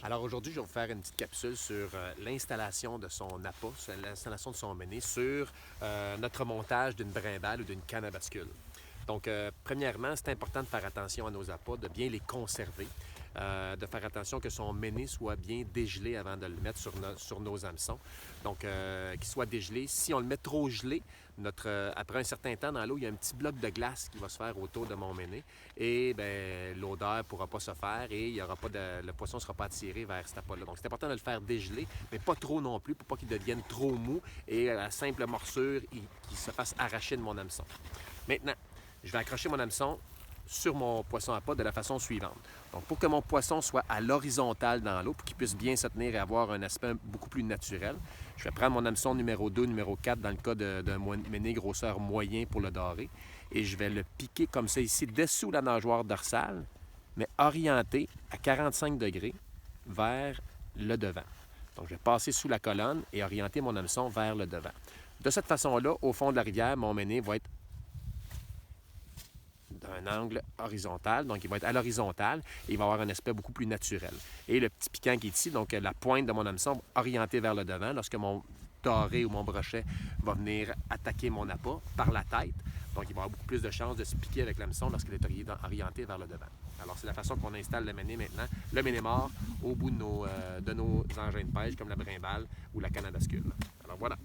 Alors aujourd'hui, je vais vous faire une petite capsule sur l'installation de son appât, sur l'installation de son méné sur notre montage d'une brimbale ou d'une canne à bascule. Donc, premièrement, c'est important de faire attention à nos appâts, de bien les conserver, de faire attention que son méné soit bien dégelé avant de le mettre sur nos hameçons. Donc, qu'il soit dégelé. Si on le met trop gelé, après un certain temps dans l'eau, il y a un petit bloc de glace qui va se faire autour de mon méné et l'odeur ne pourra pas se faire et le poisson ne sera pas attiré vers cet appât-là. Donc, c'est important de le faire dégeler, mais pas trop non plus pour pas qu'il devienne trop mou et à la simple morsure, qu'il se fasse arracher de mon hameçon. Maintenant, je vais accrocher mon hameçon sur mon poisson à pas de la façon suivante. Donc, pour que mon poisson soit à l'horizontale dans l'eau, pour qu'il puisse bien se tenir et avoir un aspect beaucoup plus naturel, je vais prendre mon hameçon numéro 2, numéro 4 dans le cas d'un méné grosseur moyen pour le doré, et je vais le piquer comme ça ici, dessous la nageoire dorsale, mais orienté à 45 degrés vers le devant. Donc, je vais passer sous la colonne et orienter mon hameçon vers le devant. De cette façon-là, au fond de la rivière, mon méné va être d'un angle horizontal, donc il va être à l'horizontale et il va avoir un aspect beaucoup plus naturel. Et le petit piquant qui est ici, donc la pointe de mon hameçon orientée vers le devant, lorsque mon doré ou mon brochet va venir attaquer mon appât par la tête, donc il va avoir beaucoup plus de chances de se piquer avec l'hameçon lorsqu'il est orienté vers le devant. Alors c'est la façon qu'on installe le méné maintenant, le méné mort au bout de nos engins de pêche comme la brimbale ou la canne à bascule. Alors voilà.